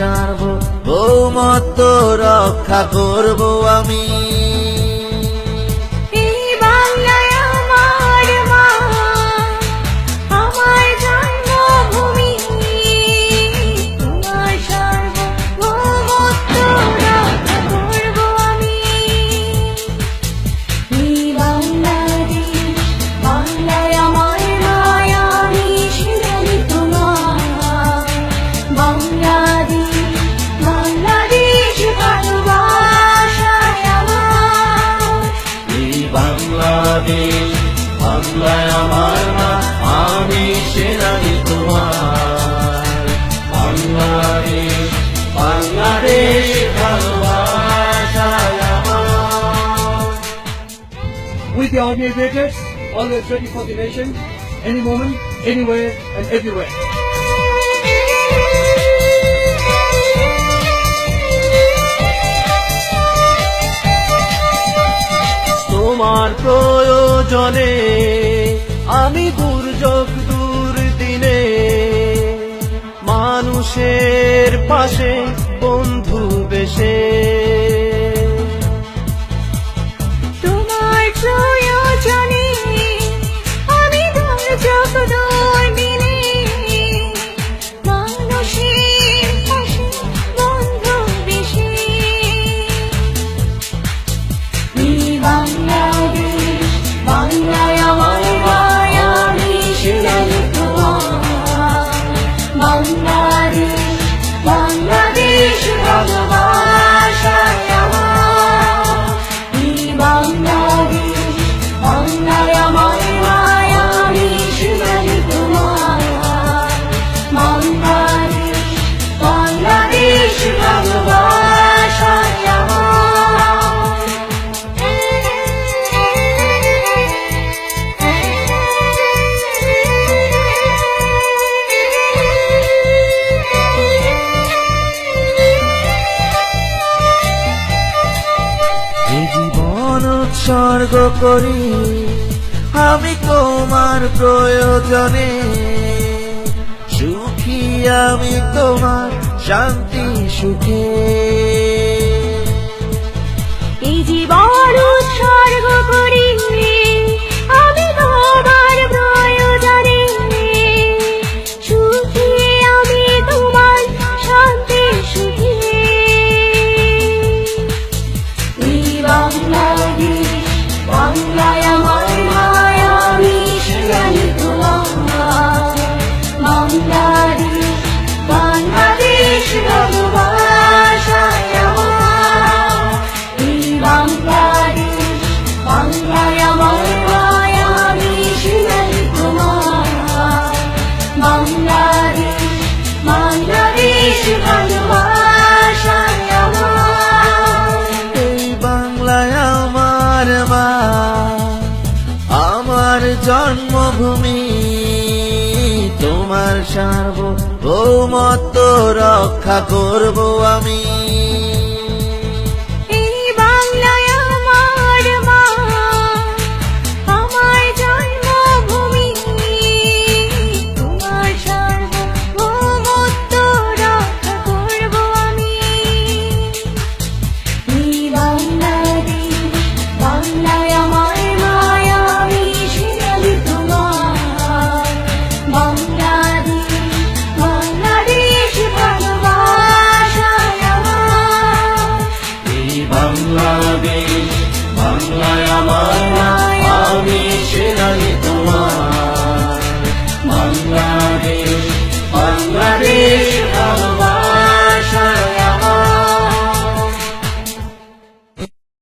সার্বভৌমত্ব রক্ষা করব আমি। এই বাংলায় আমার মা, আমার জন্মভূমি, তোমার সার্বভৌমত্ব রক্ষা করব আমি। এই বাংলাদেশ, বাংলায় আমার মায়া, আমি সেনানি তোমার। বাংলাদেশ, বাংলাদেশ ভালোবাসায় আমার। এই বাংলাদেশ, বাংলায় আমার মা, আমি সেনানি তোমার। বাংলাদেশ, বাংলাদেশ ভালোবাসায় আমার। We the Army Aviators, always ready for the nation, any moment, anywhere and everywhere. তোমার প্রয়োজনে আমি দুর্যোগ দুর্দিনে মানুষের পাশে বন্ধু বেশে। তোমার প্রয়োজনে আমি দুর্যোগ দুর্দিনে মানুষের পাশে বন্ধু বেশি। এই বাংলাদেশ, বাংলায় আমার মায়া, আমি সেনানি তোমার। বাংলাদেশ, বাংলাদেশ ভালোবাসায় আমার। এই বাংলাদেশ, বাংলায় আমার মায়া, আমি সেনানি তোমার। বাংলাদেশ, বাংলাদেশ ভালোবাসায় এই জীবন উৎসর্গ করি আমি তোমার প্রয়োজনে, সুখী আমি তোমার শান্তি সুখে। এই জীবন উৎসর্গ করি আমি তোমার প্রয়োজনে, সুখী আমি তোমার শান্তি সুখে। এই বাংলাদেশ, বাংলায় আমার মায়া, আমি সেনানি তোমার। বাংলাদেশ, বাংলাদেশ ভালোবাসায় আমার। এই বাংলাদেশ, বাংলায় আমার মায়া, আমি সেনানি তোমার। বাংলাদেশ, বাংলাদেশ ভালোবাসায় আমার। এই বাংলায় আমার মা, আমার জন্মভূমি, তোমার সার্বভৌমত্ব রক্ষা করব আমি।